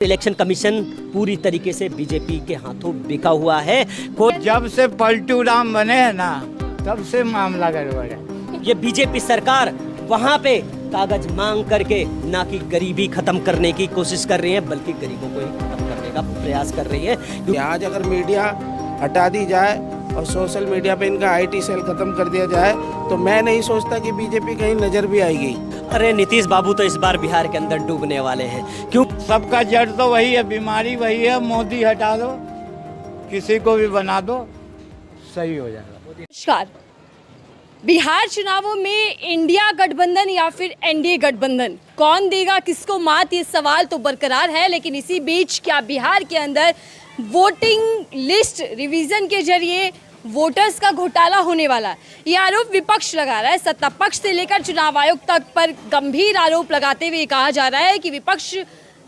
Election commission पूरी तरीके से बीजेपी के हाथों बिका हुआ है। जब से पलटू राम बने हैं ना, तब से मामला गड़बड़ है। ये बीजेपी सरकार वहां पे कागज मांग करके ना कि गरीबी खत्म करने की कोशिश कर रही है, बल्कि गरीबों को ही खत्म करने का प्रयास कर रही है। आज अगर मीडिया हटा दी जाए और सोशल मीडिया पे इनका आईटी सेल खत्म कर दिया जाए तो मैं नहीं सोचता कि बीजेपी कहीं नजर भी आएगी। अरे नीतीश बाबू तो इस बार बिहार के अंदर डूबने वाले हैं। क्यों? सबका जड़ तो वही है, बीमारी वही है। मोदी हटा दो, किसी को भी बना दो, सही हो जाएगा। नमस्कार। बिहार चुनावों में इंडिया गठबंधन या फिर एनडीए गठबंधन कौन देगा किसको मात, ये सवाल तो बरकरार है। लेकिन इसी बीच क्या बिहार के अंदर वोटिंग लिस्ट रिवीजन के जरिए वोटर्स का घोटाला होने वाला है? ये आरोप विपक्ष लगा रहा है। सत्ता पक्ष से लेकर चुनाव आयोग तक पर गंभीर आरोप लगाते हुए कहा जा रहा है कि विपक्ष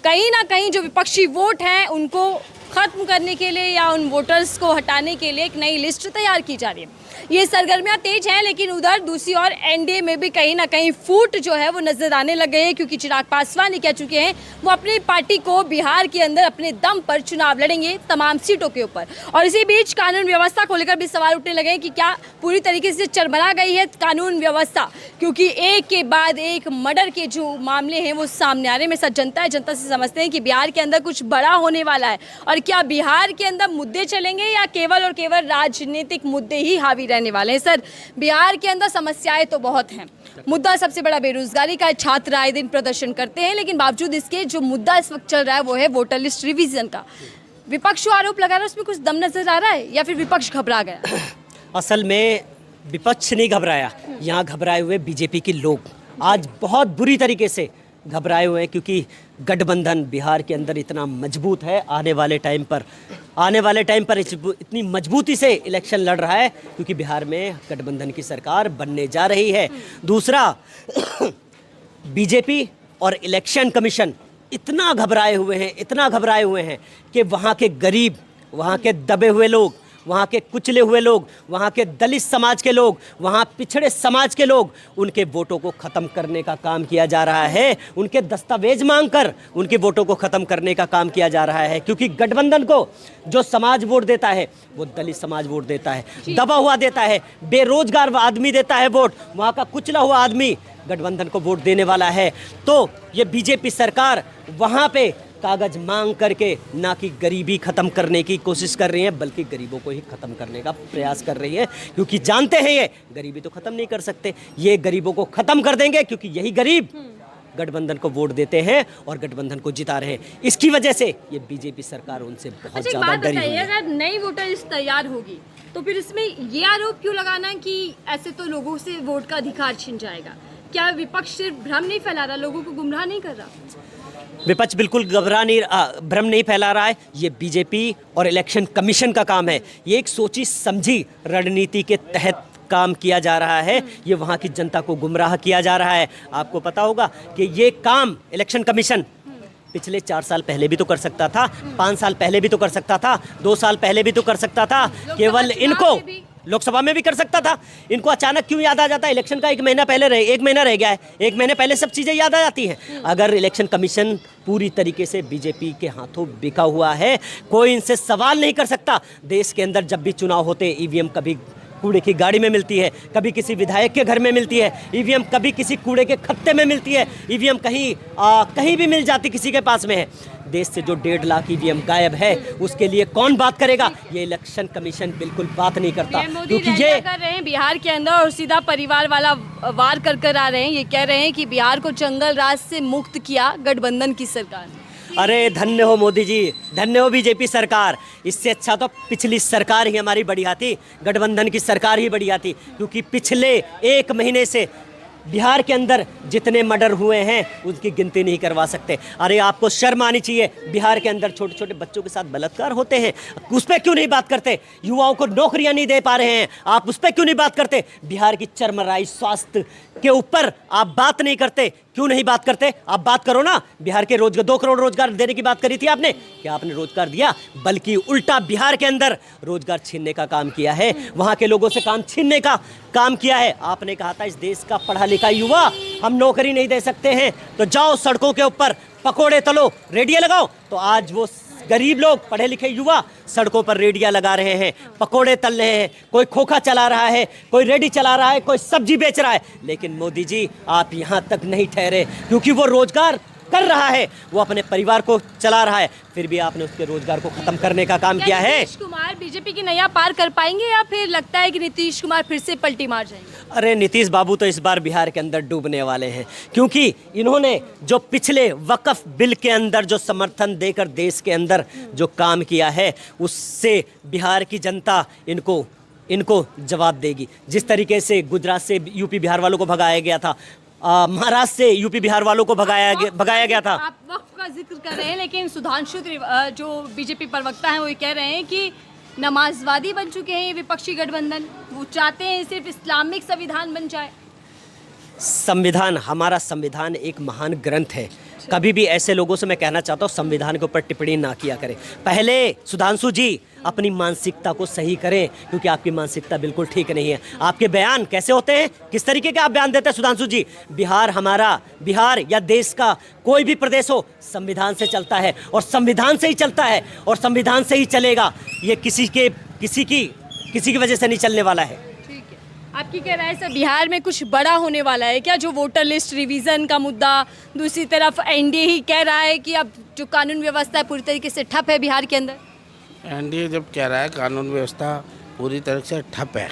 कहीं ना कहीं जो विपक्षी वोट हैं उनको खत्म करने के लिए या उन वोटर्स को हटाने के लिए एक नई लिस्ट तैयार की जा रही है। ये सरगर्मियां तेज हैं, लेकिन उधर दूसरी ओर एनडीए में भी कहीं ना कहीं फूट जो है वो नजर आने लग गई है, क्योंकि चिराग पासवान ने कह चुके हैं वो अपनी पार्टी को बिहार के अंदर अपने दम पर चुनाव लड़ेंगे तमाम सीटों के ऊपर। और इसी बीच कानून व्यवस्था को लेकर भी सवाल उठने लगे हैं कि क्या पूरी तरीके से चरमरा गई है कानून व्यवस्था, क्योंकि एक के बाद एक मर्डर के जो मामले हैं वो सामने आ रहे हैं। मेरे साथ जनता है, जनता से समझते हैं कि बिहार के अंदर कुछ बड़ा होने वाला है और क्या बिहार के अंदर मुद्दे चलेंगे या केवल और केवल राजनीतिक मुद्दे ही हावी रहने वाले हैं। सर, बिहार के अंदर समस्याएं तो बहुत हैं। मुद्दा सबसे बड़ा बेरोजगारी का है। छात्र आए दिन प्रदर्शन करते हैं, लेकिन बावजूद इसके जो मुद्दा इस वक्त चल रहा है वो है वोटर लिस्ट रिवीजन का। विपक्ष जो आरोप लगा रहा है उसमें कुछ दम नजर आ रहा है या फिर विपक्ष घबरा गया? असल में विपक्ष नहीं घबराया, यहाँ घबराए हुए बीजेपी के लोग आज बहुत बुरी तरीके से घबराए हुए हैं, क्योंकि गठबंधन बिहार के अंदर इतना मजबूत है। आने वाले टाइम पर इतनी मजबूती से इलेक्शन लड़ रहा है क्योंकि बिहार में गठबंधन की सरकार बनने जा रही है। दूसरा, बीजेपी और इलेक्शन कमीशन इतना घबराए हुए हैं कि वहाँ के गरीब, वहाँ के दबे हुए लोग, वहाँ के कुचले हुए लोग, वहाँ के दलित समाज के लोग, वहाँ पिछड़े समाज के लोग, उनके वोटों को ख़त्म करने का काम किया जा रहा है। उनके दस्तावेज मांगकर उनके वोटों को ख़त्म करने का काम किया जा रहा है, क्योंकि गठबंधन को जो समाज वोट देता है वो दलित समाज वोट देता है, दबा हुआ देता है, बेरोजगार आदमी देता है वोट, वहाँ का कुचला हुआ आदमी गठबंधन को वोट देने वाला है। तो ये बीजेपी सरकार वहाँ पे कागज मांग करके ना कि गरीबी खत्म करने की कोशिश कर रही है, बल्कि गरीबों को ही खत्म करने का प्रयास कर रही है, क्योंकि जानते हैं ये गरीबी तो खत्म नहीं कर सकते। ये गरीबों को खत्म कर देंगे, क्योंकि यही गरीब गठबंधन को वोट देते हैं और गठबंधन को जिता रहे हैं। इसकी वजह से ये बीजेपी सरकार उनसे बहुत ज्यादा डरी हुई है। अगर नई वोटर लिस्ट तैयार होगी तो फिर इसमें ये आरोप क्यों लगाना कि ऐसे तो लोगों से वोट का अधिकार छिन जाएगा? क्या विपक्ष सिर्फ भ्रम नहीं फैला रहा, लोगों को गुमराह नहीं कर रहा? विपक्ष बिल्कुल भ्रम नहीं फैला रहा है। ये बीजेपी और इलेक्शन कमीशन का काम है। ये एक सोची समझी रणनीति के तहत काम किया जा रहा है। ये वहाँ की जनता को गुमराह किया जा रहा है। आपको पता होगा कि ये काम इलेक्शन कमीशन पिछले 4 साल पहले भी तो कर सकता था, 5 साल पहले भी तो कर सकता था, 2 साल पहले भी तो कर सकता था। केवल इनको लोकसभा में भी कर सकता था। इनको अचानक क्यों याद आ जाता है? इलेक्शन का 1 महीना रह गया है, 1 महीने पहले सब चीज़ें याद आ जाती हैं। अगर इलेक्शन कमीशन पूरी तरीके से बीजेपी के हाथों बिका हुआ है, कोई इनसे सवाल नहीं कर सकता। देश के अंदर जब भी चुनाव होते, ईवीएम कभी कूड़े की गाड़ी में मिलती है, कभी किसी विधायक के घर में मिलती है, ईवीएम कभी किसी कूड़े के खत्ते में मिलती है, ईवीएम कहीं भी मिल जाती, किसी के पास में है। देश से जो 1.5 लाख ईवीएम गायब है, उसके लिए कौन बात करेगा? ये इलेक्शन कमीशन बिल्कुल बात नहीं करता, क्योंकि ये कर रहे हैं बिहार के अंदर और सीधा परिवार वाला वार कर आ रहे हैं। ये कह रहे हैं कि बिहार को जंगल राज से मुक्त किया गठबंधन की सरकार ने। अरे धन्य हो मोदी जी, धन्य हो बीजेपी सरकार। इससे अच्छा तो पिछली सरकार ही हमारी बढ़िया थी, गठबंधन की सरकार ही बढ़िया थी, क्योंकि पिछले 1 महीने से बिहार के अंदर जितने मर्डर हुए हैं उनकी गिनती नहीं करवा सकते। अरे आपको शर्म आनी चाहिए। बिहार के अंदर छोटे छोटे बच्चों के साथ बलात्कार होते हैं, उस पर क्यों नहीं बात करते? युवाओं को नौकरियां नहीं दे पा रहे हैं, आप उस पर क्यों नहीं बात करते? बिहार की चरमराई स्वास्थ्य के ऊपर आप बात नहीं करते, क्यों नहीं बात करते? आप बात करो ना। बिहार के 2 करोड़ रोजगार देने की बात करी थी आपने, क्या आपने रोजगार दिया? बल्कि उल्टा बिहार के अंदर रोजगार छीनने का काम किया है, वहां के लोगों से काम छीनने का काम किया है। आपने कहा था इस देश का पढ़ा लिखा युवा हम नौकरी नहीं दे सकते हैं, तो जाओ सड़कों के ऊपर पकोड़े तलो, रेडिया लगाओ, तो आज वो गरीब लोग, पढ़े लिखे युवा सड़कों पर रेडिया लगा रहे हैं, पकोड़े तल रहे हैं, कोई खोखा चला रहा है, कोई रेडी चला रहा है, कोई सब्जी बेच रहा है। लेकिन मोदी जी आप यहाँ तक नहीं ठहरे, क्योंकि वो रोजगार कर रहा है, वो अपने परिवार को चला रहा है, फिर भी आपने उसके रोजगार को खत्म करने का काम किया है। नीतीश कुमार बीजेपी की नैया पार कर पाएंगे या फिर लगता है कि नीतीश कुमार फिर से पलटी मार जाएंगे? अरे नीतीश बाबू तो इस बार बिहार के अंदर डूबने वाले हैं, क्योंकि इन्होंने जो पिछले वक्फ बिल के अंदर जो समर्थन देकर देश के अंदर जो काम किया है, उससे बिहार की जनता इनको जवाब देगी। जिस तरीके से गुजरात से यूपी बिहार वालों को भगाया गया था, महाराष्ट्र से यूपी बिहार वालों को भगाया गया था। आप वक्फ का जिक्र कर रहे हैं, लेकिन सुधांशु जो बीजेपी प्रवक्ता हैं वो ये कह रहे हैं कि नमाजवादी बन चुके हैं ये विपक्षी गठबंधन, वो चाहते हैं सिर्फ इस्लामिक संविधान बन जाए। संविधान, हमारा संविधान एक महान ग्रंथ है। कभी भी ऐसे लोगों से मैं कहना चाहता हूँ संविधान के ऊपर टिप्पणी ना किया करें। पहले सुधांशु जी अपनी मानसिकता को सही करें, क्योंकि आपकी मानसिकता बिल्कुल ठीक नहीं है। आपके बयान कैसे होते हैं, किस तरीके के आप बयान देते हैं सुधांशु जी? बिहार हमारा, बिहार या देश का कोई भी प्रदेश हो, संविधान से चलता है और संविधान से ही चलता है और संविधान से ही चलेगा। ये किसी की वजह से नहीं चलने वाला है। आपकी क्या राय है, बिहार में कुछ बड़ा होने वाला है क्या? जो वोटर लिस्ट रिवीजन का मुद्दा, दूसरी तरफ एनडीए ही कह रहा है कि अब जो कानून व्यवस्था है पूरी तरीके से ठप है बिहार के अंदर। एनडीए जब कह रहा है कानून व्यवस्था पूरी तरह से ठप है,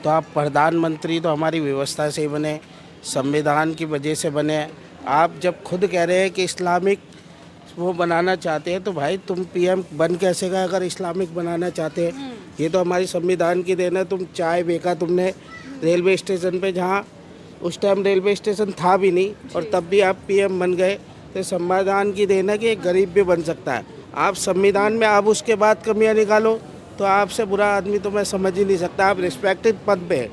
तो आप प्रधानमंत्री तो हमारी व्यवस्था से ही बने, संविधान की वजह से बने। आप जब खुद कह रहे हैं कि इस्लामिक वो बनाना चाहते हैं, तो भाई तुम पीएम बन कैसे गए अगर इस्लामिक बनाना चाहते हैं? ये तो हमारी संविधान की देन है। तुम चाय बेचा तुमने रेलवे स्टेशन पे, जहाँ उस टाइम रेलवे स्टेशन था भी नहीं, और तब भी आप पीएम बन गए। तो संविधान की देन है कि एक गरीब भी बन सकता है। आप संविधान में आप उसके बाद कमियां निकालो तो आपसे बुरा आदमी तो मैं समझ ही नहीं सकता। आप रिस्पेक्टेड पद पे हैं,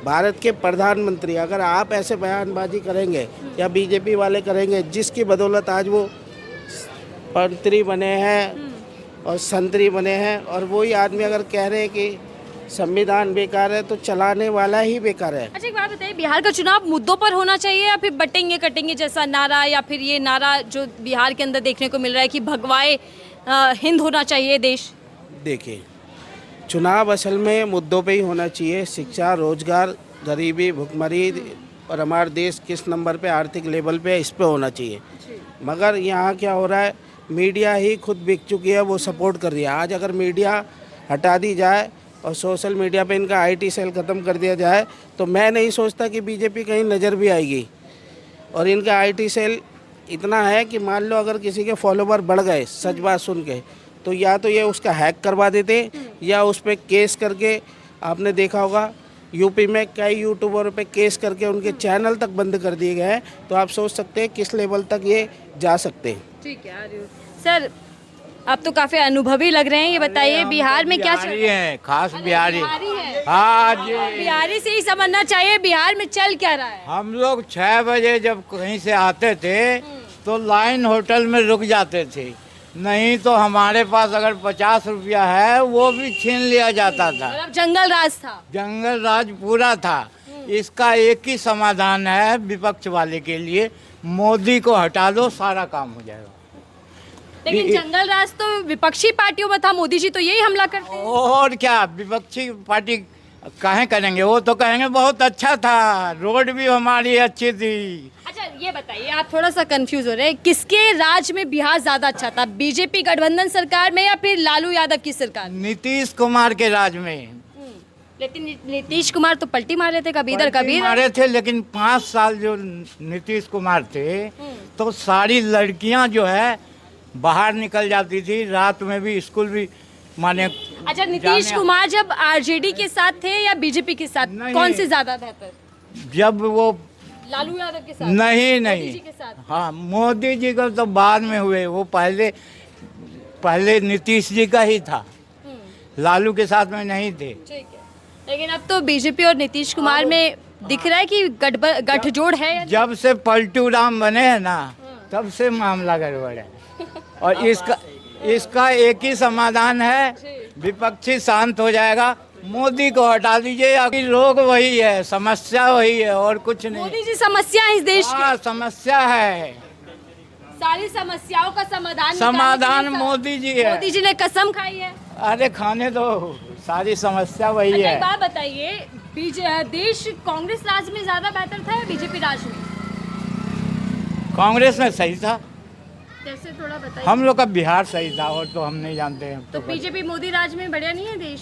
भारत के प्रधानमंत्री, अगर आप ऐसे बयानबाजी करेंगे या बीजेपी वाले करेंगे, जिसकी बदौलत आज वो मंत्री बने हैं और संतरी बने हैं, और वही आदमी अगर कह रहे हैं कि संविधान बेकार है, तो चलाने वाला ही बेकार है। अच्छा एक बात बताइए, बिहार का चुनाव मुद्दों पर होना चाहिए या फिर बटेंगे कटेंगे जैसा नारा, या फिर ये नारा जो बिहार के अंदर देखने को मिल रहा है कि भगवाए हिंद होना चाहिए देश? देखिए, चुनाव असल में मुद्दों पे ही होना चाहिए। शिक्षा, रोजगार, गरीबी, भुखमरी और हमारा देश किस नंबर पे आर्थिक लेवल पे, इस पे होना चाहिए। मगर यहाँ क्या हो रहा है, मीडिया ही खुद बिक चुकी है, वो सपोर्ट कर रही है। आज अगर मीडिया हटा दी जाए और सोशल मीडिया पे इनका आईटी सेल ख़त्म कर दिया जाए, तो मैं नहीं सोचता कि बीजेपी कहीं नज़र भी आएगी। और इनका आईटी सेल इतना है कि मान लो अगर किसी के फॉलोवर बढ़ गए सच बात सुन के, तो या तो ये उसका हैक करवा देते या उस पर केस करके, आपने देखा होगा यूपी में कई यूट्यूबर पे केस करके उनके चैनल तक बंद कर दिए गए हैं। तो आप सोच सकते हैं किस लेवल तक ये जा सकते हैं। ठीक है सर, आप तो काफी अनुभवी लग रहे हैं, ये बताइए बिहार में क्या चल रहा है? खास बिहारी है? हाँ जी, बिहारी से ही समझना चाहिए बिहार में चल क्या रहा है। हम लोग 6 बजे जब कहीं से आते थे तो लाइन होटल में रुक जाते थे, नहीं तो हमारे पास अगर 50 रुपया है वो भी छीन लिया जाता था। मतलब जंगल राज था, जंगल राज पूरा था। इसका एक ही समाधान है विपक्ष वाले के लिए, मोदी को हटा दो, सारा काम हो जाएगा। लेकिन जंगल राज तो विपक्षी पार्टियों में था, मोदी जी तो यही हमला करते हैं। और क्या विपक्षी पार्टी काहे करेंगे? वो तो कहेंगे बहुत अच्छा था, रोड भी हमारी अच्छी थी। अच्छा ये बताइए, आप थोड़ा सा कंफ्यूज हो रहे हैं, किसके राज में बिहार ज्यादा अच्छा था, बीजेपी गठबंधन सरकार में या फिर लालू यादव की सरकार? नीतीश कुमार के राज में। लेकिन नीतीश कुमार तो पलटी मारे थे, कभी इधर कभी मारे थे, लेकिन 5 साल जो नीतीश कुमार थे तो सारी लड़कियां जो है बाहर निकल जाती थी, रात में भी स्कूल भी माने। अच्छा नीतीश कुमार जब आरजेडी के साथ थे या बीजेपी के साथ, कौन से ज्यादा बेहतर? जब वो लालू यादव के साथ? नहीं मोदी जी के साथ? हाँ, मोदी जी का तो बाद में हुए, वो पहले नीतीश जी का ही था, लालू के साथ में नहीं थे। ठीक है, लेकिन अब तो बीजेपी और नीतीश कुमार में दिख रहा है कि गठजोड़ है। जब से पलटू राम बने हैं ना, तब से मामला गड़बड़ है। और इसका एक ही समाधान है, विपक्षी शांत हो जाएगा, मोदी को हटा दीजिए। अभी लोग वही है, समस्या वही है और कुछ नहीं। मोदी जी समस्या है इस देश की। समस्या है, सारी समस्याओं का समाधान समाधान निकालने के लिए मोदी जी है। मोदी जी ने कसम खाई है। अरे खाने दो, सारी समस्या वही अच्छा, है। एक बात बताइए, देश कांग्रेस राज में ज्यादा बेहतर था या बीजेपी राज में? कांग्रेस में सही था, कैसे, थोड़ा बताइए। हम लोग का बिहार सही था, और तो हम नहीं जानते हैं। तो बीजेपी मोदी राज में बढ़िया नहीं है देश?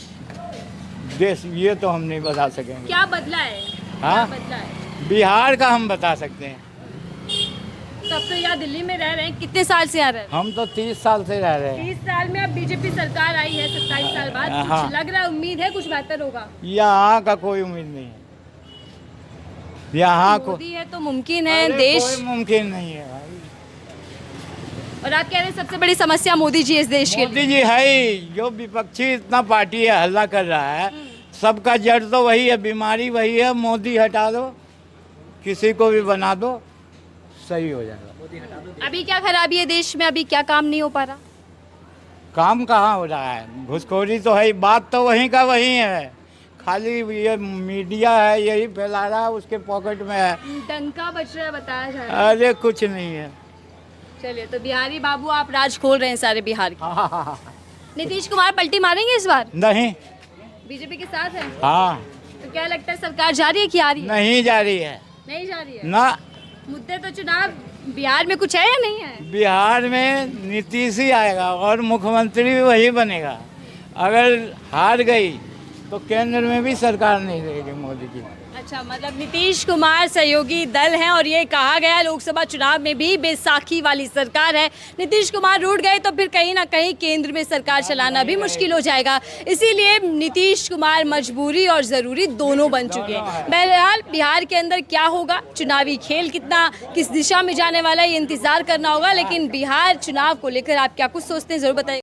देश ये तो हम नहीं बता सकेंगे। क्या बदला है? हाँ? क्या बदला है? बिहार का हम बता सकते हैं। तब तो यहाँ दिल्ली में रह रहे हैं, कितने साल से आ रहे हैं? हम तो 30 साल से रह रहे हैं। 30 साल में अब बीजेपी सरकार आई है, 27 साल बाद, हाँ। कुछ लग रहा है, उम्मीद है कुछ बेहतर होगा? यहाँ का कोई उम्मीद नहीं है। यहाँ को मोदी है तो मुमकिन है अरे देश। कोई मुमकिन नहीं है भाई। और आप कह रहे हैं सबसे बड़ी समस्या मोदी जी इस देश के लिए। मोदी जी है ही, जो विपक्षी इतना पार्टी है हल्ला कर रहा है, सबका जड़ तो वही है, बीमारी वही है। मोदी हटा दो, किसी को भी बना दो, सही हो जाएगा। अभी क्या खराबी है देश में, अभी क्या काम नहीं हो पा रहा? काम कहाँ हो रहा है, घुसखोरी तो है ही, बात तो वहीं का वहीं है, खाली ये मीडिया है यही फैला रहा है, उसके पॉकेट में है। डंका बच रहा है बताया जा रहा है। अरे कुछ नहीं है। चलिए, तो बिहारी बाबू आप राज खोल रहे हैं सारे बिहार के। हाँ, नीतीश कुमार पलटी मारेंगे इस बार? नहीं। बीजेपी के साथ है? हाँ, तो क्या लगता है सरकार जा रही है कि आ रही है? नहीं जा रही है नहीं जा रही है। ना। मुद्दे तो चुनाव बिहार में कुछ है या नहीं है? बिहार में नीतीश ही आएगा और मुख्यमंत्री भी वही बनेगा। अगर हार गई तो केंद्र में भी सरकार नहीं रहेगी मोदी की। अच्छा, मतलब नीतीश कुमार सहयोगी दल हैं और ये कहा गया लोकसभा चुनाव में भी बैसाखी वाली सरकार है। नीतीश कुमार रूठ गए तो फिर कहीं ना कहीं केंद्र में सरकार चलाना भी मुश्किल हो जाएगा। इसीलिए नीतीश कुमार मजबूरी और ज़रूरी दोनों बन चुके हैं। बहरहाल बिहार के अंदर क्या होगा, चुनावी खेल कितना किस दिशा में जाने वाला है, ये इंतजार करना होगा। लेकिन बिहार चुनाव को लेकर आप क्या कुछ सोचते हैं, ज़रूर बताइए।